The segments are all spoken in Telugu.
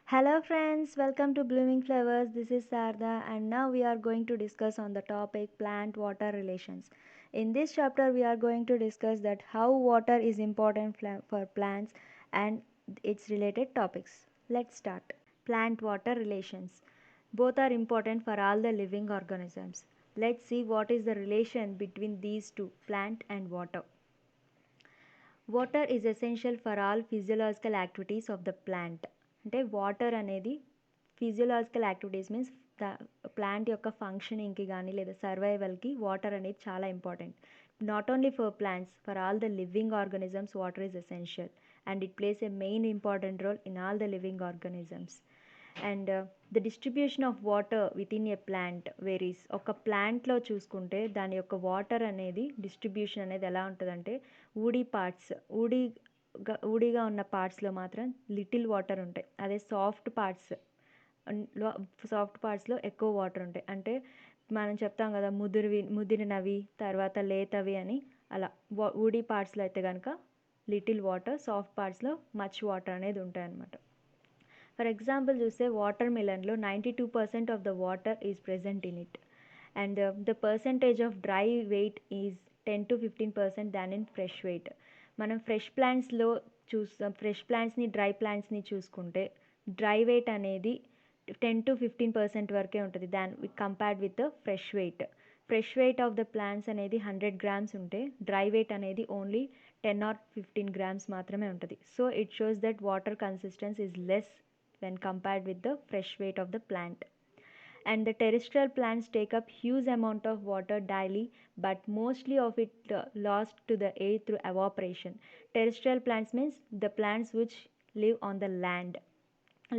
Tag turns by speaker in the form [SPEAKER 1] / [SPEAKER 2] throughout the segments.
[SPEAKER 1] Hello friends, welcome to Blooming Flowers. This is Sarda and now we are going to discuss on the topic plant water relations. In this chapter we are going to discuss that how water is important for plants and its related topics. Let's start. Plant water relations. Both are important for all the living organisms. Let's see what is the relation between these two, plant and water. Water is essential for all physiological activities of the plant. అంటే వాటర్ అనేది ఫిజియోలాజికల్ యాక్టివిటీస్ మీన్స్ ప్లాంట్ యొక్క ఫంక్షనింగ్కి కానీ లేదా సర్వైవల్కి వాటర్ అనేది చాలా important. Not only for plants, for all the living organisms water is essential and it plays a main important role in all the living organisms. And the distribution of water within a plant varies. ఒక ప్లాంట్లో చూసుకుంటే దాని యొక్క వాటర్ అనేది డిస్ట్రిబ్యూషన్ అనేది ఎలా ఉంటుందంటే ఊడీ పార్ట్స్ ఊడిగా ఉన్న పార్ట్స్లో మాత్రం లిటిల్ వాటర్ ఉంటాయి. అదే సాఫ్ట్ పార్ట్స్లో ఎక్కువ వాటర్ ఉంటాయి. అంటే మనం చెప్తాం కదా ముదిరినవి తర్వాత లేతవి అని. అలా ఊడీ పార్ట్స్లో అయితే కనుక లిటిల్ వాటర్, సాఫ్ట్ పార్ట్స్లో మచ్ వాటర్ అనేది ఉంటాయి అన్నమాట. ఫర్ ఎగ్జాంపుల్ చూస్తే వాటర్ మిలన్లో 92% of the water is present in it and the percentage of dry weight is 10-15% than in fresh weight. మనం ఫ్రెష్ ప్లాంట్స్ని డ్రై ప్లాంట్స్ని చూసుకుంటే డ్రై వెయిట్ అనేది 10-15% వరకే ఉంటుంది compared with fresh weight. Fresh weight of the plants అనేది 100 grams ఉంటే డ్రై వెయిట్ అనేది ఓన్లీ 10 or 15 grams మాత్రమే ఉంటుంది. So it shows that water consistence is less when compared with the fresh weight of the plant. And the terrestrial plants take up huge amount of water daily, but mostly of it lost to the air through evaporation. Terrestrial plants means the plants which live on the land.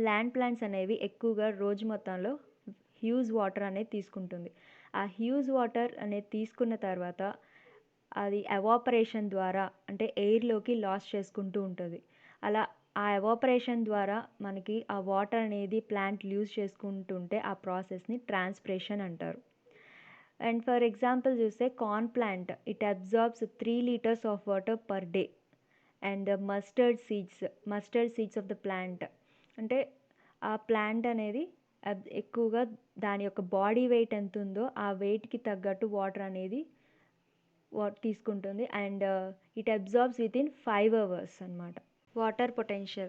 [SPEAKER 1] Land plants అనేవి ఎక్కువగా రోజు మొత్తంలో హ్యూజ్ వాటర్ అనేది తీసుకుంటుంది. ఆ హ్యూజ్ వాటర్ అనేది తీసుకున్న తర్వాత అది ఎవాపరేషన్ ద్వారా అంటే ఎయిర్లోకి లాస్ చేసుకుంటూ ఉంటుంది. అలా ఆ ఎవాపరేషన్ ద్వారా మనకి ఆ వాటర్ అనేది ప్లాంట్ లూజ్ చేసుకుంటుంటే ఆ ప్రాసెస్ని ట్రాన్స్పిరేషన్ అంటారు. అండ్ ఫర్ ఎగ్జాంపుల్ చూస్తే corn plant it absorbs 3 liters of water per day. And mustard seeds of the plant అంటే ఆ ప్లాంట్ అనేది ఎక్కువగా దాని యొక్క బాడీ వెయిట్ ఎంత ఉందో ఆ వెయిట్కి తగ్గట్టు వాటర్ అనేది తీసుకుంటుంది. And it absorbs with in 5 hours అన్నమాట. Water potential.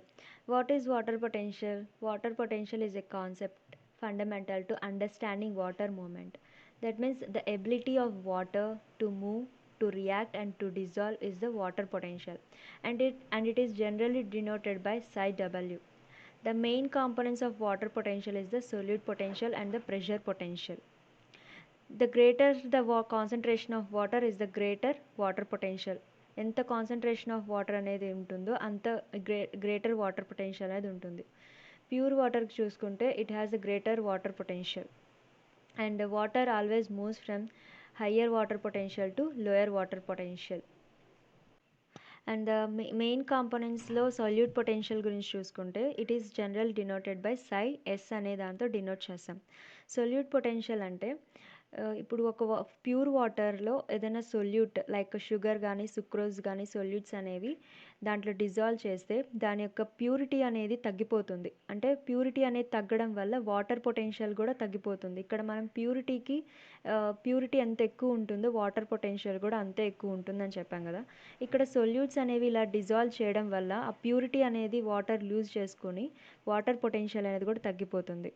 [SPEAKER 1] What is water potential? Water potential is a concept fundamental to understanding water movement. That means the ability of water to move, to react and to dissolve is the water potential, and it is generally denoted by psi W. The main components of water potential is the solute potential and the pressure potential. The greater the concentration of water is the greater water potential. ఎంత కాన్సన్ట్రేషన్ ఆఫ్ వాటర్ అనేది ఉంటుందో అంత గ్రేటర్ వాటర్ పొటెన్షియల్ అనేది ఉంటుంది. ప్యూర్ వాటర్కి చూసుకుంటే it has a greater water potential and water always moves from higher water potential to lower water potential. And the main కాంపోనెంట్స్లో సొల్యూట్ పొటెన్షియల్ గురించి చూసుకుంటే it is general denoted by psi s అనే దాంతో డినోట్ చేస్తాం. సొల్యూట్ పొటెన్షియల్ అంటే ఇప్పుడు ఒక ప్యూర్ వాటర్లో ఏదైనా సొల్యూట్ లైక్ షుగర్ కానీ సుక్రోజ్ కానీ సొల్యూట్స్ అనేవి దాంట్లో డిజాల్వ్ చేస్తే దాని యొక్క ప్యూరిటీ అనేది తగ్గిపోతుంది. అంటే ప్యూరిటీ అనేది తగ్గడం వల్ల వాటర్ పొటెన్షియల్ కూడా తగ్గిపోతుంది. ఇక్కడ మనం ప్యూరిటీ ఎంత ఎక్కువ ఉంటుందో వాటర్ పొటెన్షియల్ కూడా అంతే ఎక్కువ ఉంటుందని చెప్పాం కదా. ఇక్కడ సొల్యూట్స్ అనేవి ఇలా డిజాల్వ్ చేయడం వల్ల ఆ ప్యూరిటీ అనేది వాటర్ లూజ్ చేసుకొని వాటర్ పొటెన్షియల్ అనేది కూడా తగ్గిపోతుంది.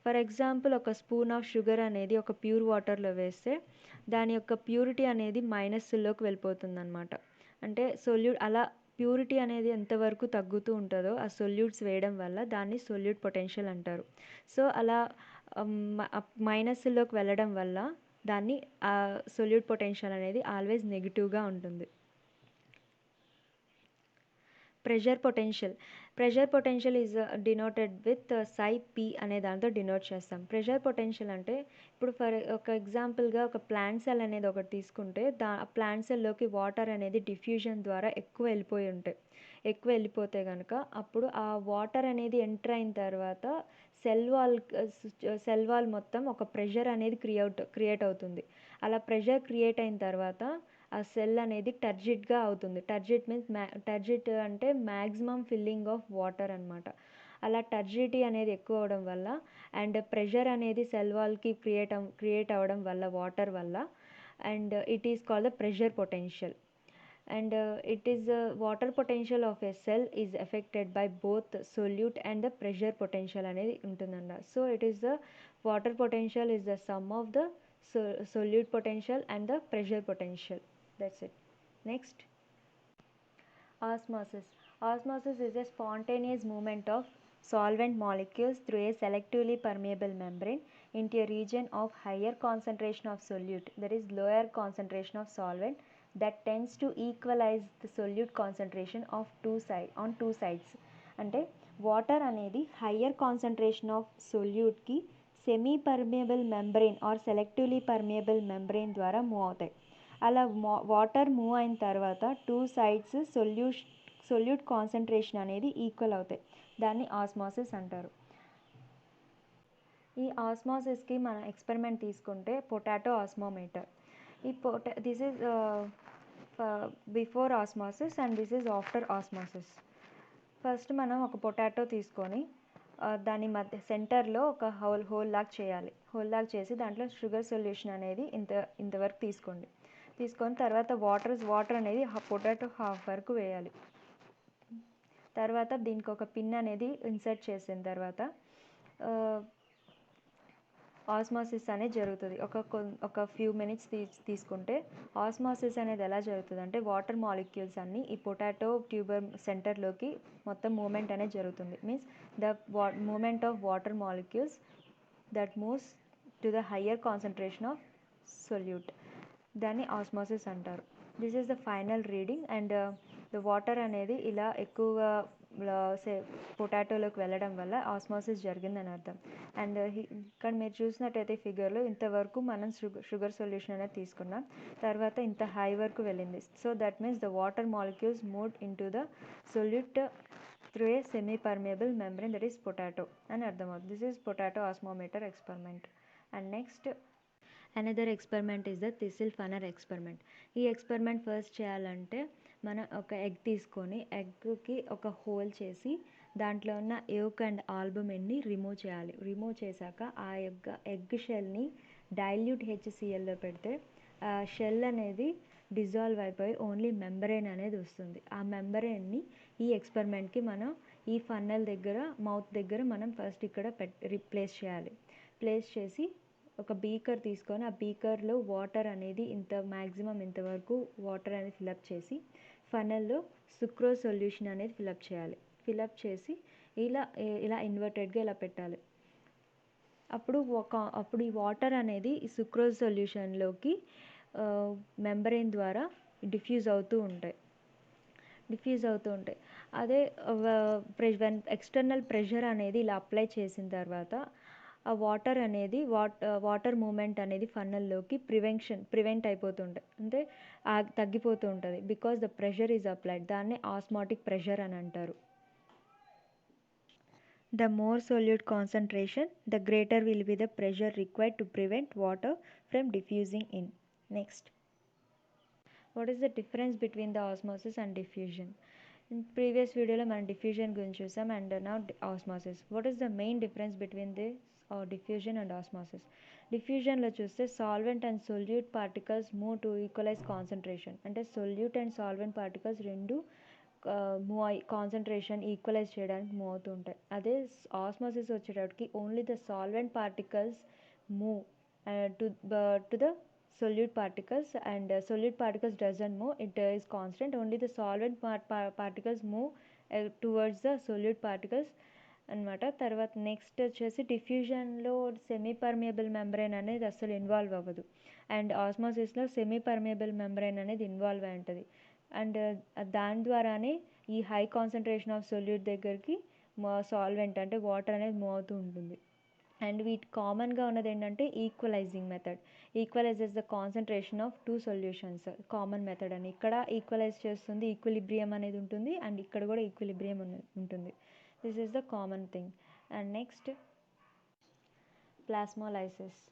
[SPEAKER 1] ఫర్ ఎగ్జాంపుల్ ఒక స్పూన్ ఆఫ్ షుగర్ అనేది ఒక ప్యూర్ వాటర్లో వేస్తే దాని యొక్క ప్యూరిటీ అనేది మైనస్లోకి వెళ్ళిపోతుంది అనమాట. అంటే అలా ప్యూరిటీ అనేది ఎంతవరకు తగ్గుతూ ఉంటుందో ఆ సొల్యూట్స్ వేయడం వల్ల దాన్ని సొల్యూట్ పొటెన్షియల్ అంటారు. సో అలా మైనస్లోకి వెళ్ళడం వల్ల దాన్ని ఆ సొల్యూట్ పొటెన్షియల్ అనేది ఆల్వేస్ నెగిటివ్గా ఉంటుంది. Pressure potential is denoted with psi P అనే దాంతో డినోట్ చేస్తాం. ప్రెషర్ పొటెన్షియల్ అంటే ఇప్పుడు ఒక ఎగ్జాంపుల్గా ఒక ప్లాంట్ సెల్ అనేది ఒకటి తీసుకుంటే ప్లాంట్ సెల్లోకి వాటర్ అనేది డిఫ్యూజన్ ద్వారా ఎక్కువ వెళ్ళిపోతే కనుక అప్పుడు ఆ వాటర్ అనేది ఎంటర్ అయిన తర్వాత సెల్ వాల్ మొత్తం ఒక ప్రెషర్ అనేది క్రియేట్ అవుతుంది. అలా ప్రెషర్ క్రియేట్ అయిన తర్వాత ఆ సెల్ అనేది టర్జిడ్గా అవుతుంది. టర్జిడ్ అంటే మ్యాక్సిమం ఫిల్లింగ్ ఆఫ్ వాటర్ అనమాట. అలా టర్జిడిటీ అనేది ఎక్కువ అవడం వల్ల అండ్ ప్రెషర్ అనేది సెల్ వాల్కి క్రియేట్ అవ్వడం వల్ల వాటర్ వల్ల and it is called the pressure potential. And it is water potential of a cell is affected by both solute and the pressure potential అనేది ఉంటుందంట. So it is the water potential is the sum of the solute potential and the pressure potential. That's it. Next, osmosis. Osmosis is a spontaneous movement of solvent molecules through a selectively permeable membrane into a region of higher concentration of solute, that is lower concentration of solvent, that tends to equalize the solute concentration of on two sides. అంటే వాటర్ అనేది హయ్యర్ కాన్సన్ట్రేషన్ ఆఫ్ సొల్యూట్కి semi permeable membrane or selectively permeable membrane ద్వారా మూవ్ అవుతాయి. అలా వాటర్ మూవ్ అయిన తర్వాత టూ సైడ్స్ సొల్యూట్ కాన్సన్ట్రేషన్ అనేది ఈక్వల్ అవుతాయి. దాన్ని ఆస్మాసిస్ అంటారు. ఈ ఆస్మాసిస్కి మనం ఎక్స్పెరిమెంట్ తీసుకుంటే potato osmometer. This is before osmosis and this is after osmosis. First మనం ఒక పొటాటో తీసుకొని దాని మధ్య సెంటర్లో ఒక హోల్ లాగా చేయాలి. హోల్ లాగా చేసి దాంట్లో షుగర్ సొల్యూషన్ అనేది ఇంతవరకు తీసుకొని తర్వాత వాటర్ అనేది పొటాటో హాఫ్ వరకు వేయాలి. తర్వాత దీనికి ఒక పిన్ అనేది ఇన్సర్ట్ చేసిన తర్వాత ఆస్మాసిస్ అనేది జరుగుతుంది. ఒక ఫ్యూ మినిట్స్ తీసుకుంటే ఆస్మాసిస్ అనేది ఎలా జరుగుతుంది అంటే వాటర్ మాలిక్యూల్స్ అన్నీ ఈ పొటాటో ట్యూబర్ సెంటర్లోకి మొత్తం మూమెంట్ అనేది జరుగుతుంది. Means the movement of water molecules that moves to the higher concentration of solute, దాన్ని ఆస్మాసిస్ అంటారు. This is the final reading and the water అనేది ఇలా ఎక్కువగా పొటాటోలోకి వెళ్ళడం వల్ల ఆస్మాసిస్ జరిగిందని అర్థం. అండ్ ఇక్కడ మీరు చూసినట్టయితే ఫిగర్లో ఇంతవరకు మనం షుగర్ సొల్యూషన్ అనేది తీసుకున్నాం, తర్వాత ఇంత హై వరకు వెళ్ళింది. So that means the water molecules moved into the solute through a semi permeable membrane, that is potato అని అర్థమవుతుంది. This is potato osmometer experiment. And next another experiment is the thistle funnel experiment. ఈ ఎక్స్పెరిమెంట్ ఫస్ట్ చేయాలంటే మనం ఒక ఎగ్ తీసుకొని ఎగ్కి ఒక హోల్ చేసి దాంట్లో ఉన్న యోక్ అండ్ ఆల్బుమిన్ని రిమూవ్ చేయాలి. రిమూవ్ చేశాక ఆ ఎగ్ షెల్ని డైల్యూట్ HClలో పెడితే ఆ షెల్ అనేది డిజాల్వ్ అయిపోయి ఓన్లీ మెంబ్రెయిన్ అనేది వస్తుంది. ఆ మెంబ్రెయిన్ని ఈ ఎక్స్పెరిమెంట్కి మనం ఈ ఫన్నెల్ దగ్గర మౌత్ దగ్గర మనం ఫస్ట్ ఇక్కడ ప్లేస్ చేయాలి. ప్లేస్ చేసి ఒక బీకర్ తీసుకొని ఆ బీకర్లో వాటర్ అనేది మ్యాక్సిమం ఇంతవరకు వాటర్ అనేది ఫిలప్ చేసి ఫనల్లో సుక్రోజ్ సొల్యూషన్ అనేది ఫిలప్ చేయాలి. ఫిలప్ చేసి ఇలా ఇన్వర్టెడ్గా ఇలా పెట్టాలి. అప్పుడు ఈ వాటర్ అనేది ఈ సుక్రోజ్ సొల్యూషన్లోకి మెంబ్రెయిన్ ద్వారా డిఫ్యూజ్ అవుతూ ఉంటాయి. అదే ఎక్స్టర్నల్ ప్రెషర్ అనేది ఇలా అప్లై చేసిన తర్వాత ఆ వాటర్ అనేది వాటర్ మూమెంట్ అనేది ఫన్నల్లోకి ప్రివెంట్ అయిపోతుంటాయి, అంటే తగ్గిపోతూ ఉంటుంది. Because the pressure is applied, దాన్ని ఆస్మాటిక్ ప్రెషర్ అని అంటారు. The more solute concentration, the greater will be the pressure required to prevent water from diffusing in. Next, what is the difference between the osmosis and diffusion? In previous video lo మనం diffusion గురించి చూసాం and now osmosis. What is the main difference between this diffusion and osmosis? Diffusion లో చూస్తే solvent and solute particles move to equalize concentration, అంటే solute and solvent particles రెండు మూవ్ అయ్యి కాన్సన్ట్రేషన్ ఈక్వలైజ్ చేయడానికి మూవ్ అవుతూ ఉంటాయి. అదే ఆస్మోసిస్ వచ్చేటప్పటికి only the solvent particles move to the solute particles and solute particles doesn't move, it is constant. Only the solvent particles move towards the solute particles అనమాట. తర్వాత నెక్స్ట్ వచ్చేసి డిఫ్యూజన్లో సెమీ పర్మియబుల్ మెంబ్రెయిన్ అనేది అస్సలు ఇన్వాల్వ్ అవ్వదు అండ్ ఆస్మోసిస్లో సెమీ పర్మియబుల్ మెంబ్రెయిన్ అనేది ఇన్వాల్వ్ అయి ఉంటుంది. అండ్ దాని ద్వారానే ఈ హై కాన్సన్ట్రేషన్ ఆఫ్ సొల్యూట్ దగ్గరికి సాల్వెంట్ అంటే వాటర్ అనేది మూవ్ అవుతూ ఉంటుంది. అండ్ వీటి కామన్గా ఉన్నది ఏంటంటే equalising method. Equalises the concentration of two solutions, common method అని. ఇక్కడ ఈక్వలైజ్ చేస్తుంది, ఈక్విలిబ్రియం అనేది ఉంటుంది అండ్ ఇక్కడ కూడా ఈక్విలిబ్రియం ఉంటుంది. This is the common thing. And next plasmolysis.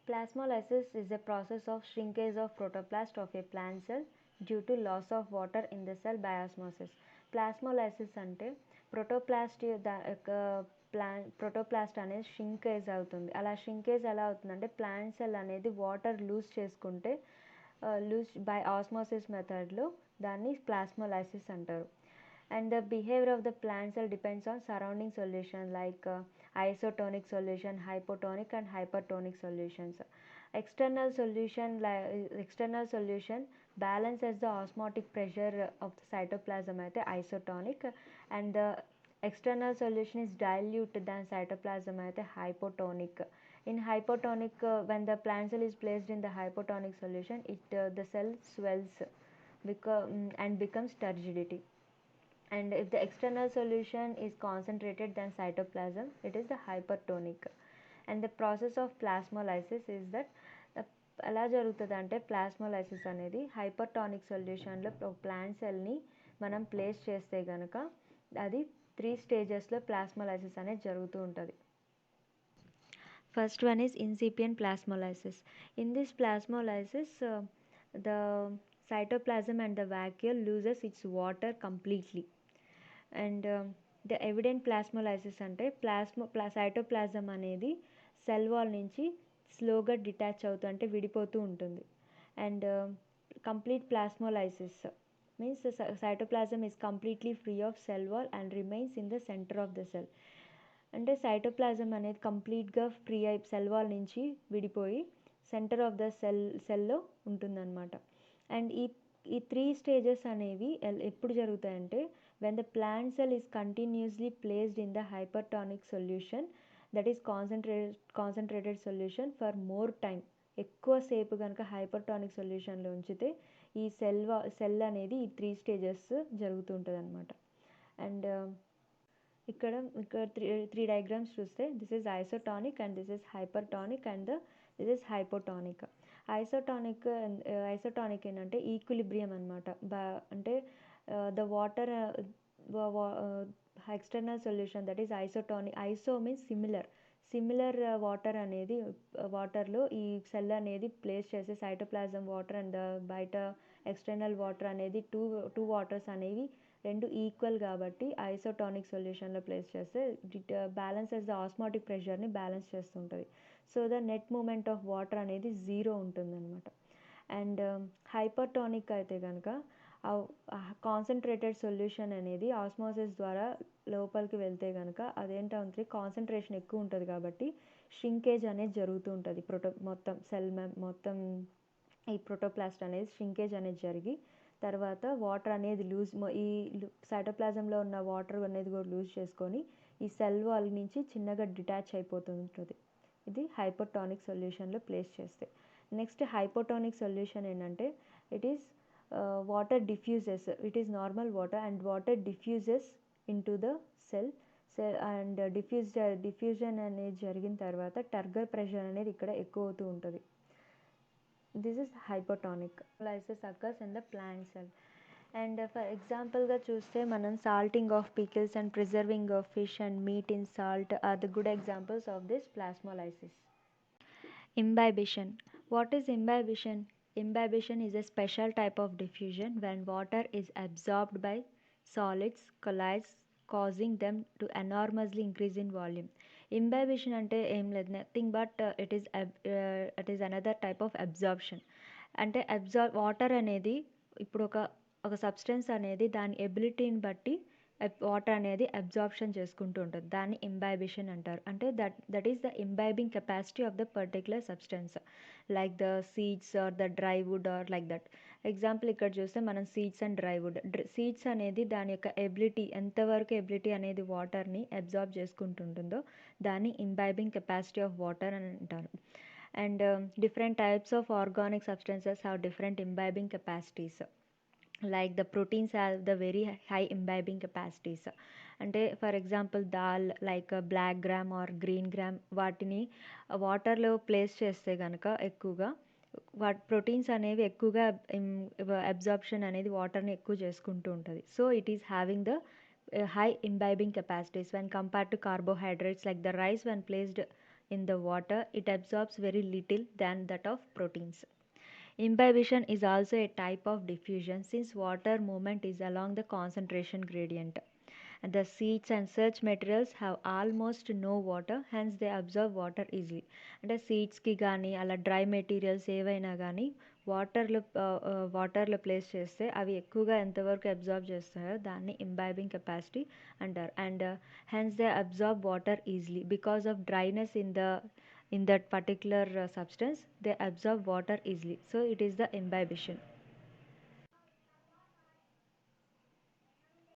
[SPEAKER 1] Plasmolysis is a process of shrinkage of protoplast of a plant cell due to loss of water in the cell by osmosis. Plasmolysis అంటే ప్రోటోప్లాస్ట్ ప్రోటోప్లాస్ట్ అనేది షింకేజ్ అవుతుంది. అలా షింకేజ్ ఎలా అవుతుందంటే ప్లాంట్ సెల్ అనేది వాటర్ లూజ్ చేసుకుంటే లూజ్ బై ఆస్మోసిస్ మెథడ్లో దాన్ని ప్లాస్మోలైసిస్ అంటారు. And the behavior of the plant cell depends on surrounding solution like isotonic solution, hypotonic and hypertonic solutions. External solution balances the osmotic pressure of the cytoplasm అయితే isotonic, and the external solution is dilute than cytoplasm అయితే hypotonic. In hypotonic, when the plant cell is placed in the hypotonic solution, the cell swells and becomes turgidity. And if the external solution is concentrated than cytoplasm, it is the hypertonic. And the process of plasmolysis is that ఎలా జరుగుతుంది అంటే ప్లాస్మోలైసిస్ అనేది హైపర్టానిక్ సొల్యూషన్లో ప్లాంట్ సెల్ని మనం ప్లేస్ చేస్తే కనుక అది 3 స్టేజెస్లో ప్లాస్మోలైసిస్ అనేది జరుగుతూ ఉంటుంది. First one is incipient plasmolysis. In this plasmolysis, the cytoplasm and the vacuole loses its water completely. And the evident plasmolysis అంటే సైటోప్లాజం అనేది సెల్ వాల్ నుంచి స్లోగా డిటాచ్ అవుతూ అంటే విడిపోతూ ఉంటుంది. And complete plasmolysis means cytoplasm is completely free of cell wall and remains in the centre of the cell. అంటే సైటోప్లాజం అనేది కంప్లీట్గా ఫ్రీ అయి సెల్ వాల్ నుంచి విడిపోయి సెంటర్ ఆఫ్ ద సెల్లో ఉంటుందన్నమాట. అండ్ ఈ 3 స్టేజెస్ అనేవి ఎప్పుడు జరుగుతాయంటే when the plant cell is continuously placed in the hypertonic solution, that is concentrated solution for more time. ఎక్కువసేపు కనుక హైపర్టానిక్ సొల్యూషన్లో ఉంచితే ఈ సెల్ అనేది ఈ 3 స్టేజెస్ జరుగుతూ ఉంటుంది అనమాట. అండ్ ఇక్కడ 3 డయాగ్రామ్స్ చూస్తే this is isotonic and this is hypertonic and this is hypotonic. Isotonic ఏంటంటే ఈక్విలిబ్రియం అనమాట. అంటే the water external solution, that is isotonic. Iso means similar water అనేది వాటర్లో ఈ సెల్ అనేది ప్లేస్ చేసే సైటోప్లాజం వాటర్ అండ్ బయట ఎక్స్టర్నల్ వాటర్ అనేది టూ వాటర్స్ అనేవి రెండు ఈక్వల్ కాబట్టి ఐసోటానిక్ సొల్యూషన్లో ప్లేస్ చేస్తే బ్యాలెన్సెస్ ద ఆస్మాటిక్ ప్రెషర్ని బ్యాలెన్స్ చేస్తుంటుంది. So the net movement of water అనేది 0 ఉంటుందన్నమాట. అండ్ హైపర్టానిక్ అయితే కనుక కాన్సన్ట్రేటెడ్ సొల్యూషన్ అనేది ఆస్మోసిస్ ద్వారా లోపలికి వెళ్తే కనుక అదేంటంటే కాన్సన్ట్రేషన్ ఎక్కువ ఉంటుంది కాబట్టి షింకేజ్ అనేది జరుగుతూ ఉంటుంది. మొత్తం సెల్ మొత్తం ఈ ప్రోటోప్లాస్ట్ అనేది షింకేజ్ అనేది జరిగి తర్వాత వాటర్ అనేది ఈ సైటోప్లాజంలో ఉన్న వాటర్ అనేది కూడా లూజ్ చేసుకొని ఈ సెల్ వాల్ నుంచి చిన్నగా డిటాచ్ అయిపోతుంటుంది. ఇది హైపర్టానిక్ సొల్యూషన్లో ప్లేస్ చేస్తే. నెక్స్ట్ హైపోటానిక్ సొల్యూషన్ ఏంటంటే it is water diffuses, it is normal water and water diffuses into the cell and diffusion అనేది జరిగిన తర్వాత టర్గర్ ప్రెషర్ అనేది ఇక్కడ ఎక్కువ అవుతూ ఉంటుంది. This is hypotonic. Lysis occurs in the plant cell. And for ఎగ్జాంపుల్గా చూస్తే మనం salting of pickles and preserving of fish and meat in salt are the good examples of this plasmolysis. Imbibition. What is imbibition? Imbibition is a special type of diffusion when water is absorbed by solids collides, causing them to enormously increase in volume. Imbibition అంటే ఏం లేదు, nothing but it is another type of absorption. అంటే వాటర్ అనేది ఇప్పుడు ఒక సబ్స్టెన్స్ అనేది దాని ఎబిలిటీని బట్టి వాటర్ అనేది అబ్జార్ప్షన్ చేసుకుంటూ ఉంటుంది. దాన్ని ఇంబైబిషన్ అంటారు. అంటే that is the imbibing capacity of the particular substance like the seeds or the dry wood or like that. Example ఇక్కడ చూస్తే మనం seeds and dry wood. Seeds అనేది దాని యొక్క ఎబిలిటీ ఎంతవరకు ఎబిలిటీ అనేది వాటర్ని అబ్జార్బ్ చేసుకుంటుంటుందో దాన్ని ఇంబైబింగ్ కెపాసిటీ ఆఫ్ వాటర్ అని అంటారు. And different types of organic substances have different imbibing capacities. like the proteins have the very high imbibing capacities. అంటే for example dal like black gram or green gram వాటిని వాటర్లో ప్లేస్ చేస్తే కనుక ఎక్కువగా ప్రోటీన్స్ అనేవి ఎక్కువగా అబ్జార్ప్షన్ అనేది వాటర్ని ఎక్కువ చేసుకుంటూ ఉంటుంది. So it is having the high imbibing capacities when compared to carbohydrates like the rice. When placed in the water it absorbs very little than that of proteins. Imbibition is also a type of diffusion since water movement is along the concentration gradient. And the seeds and such materials have almost no water, hence they absorb water easily. అంటే సీడ్స్కి కానీ అలా డ్రై మెటీరియల్స్ ఏవైనా కానీ వాటర్లో ప్లేస్ చేస్తే అవి ఎక్కువగా ఎంతవరకు అబ్జార్బ్ చేస్తాయో దాన్ని ఇంబైబింగ్ కెపాసిటీ అంటారు. And hence they absorb water easily because of dryness in that particular substance they absorb water easily, so it is the imbibition.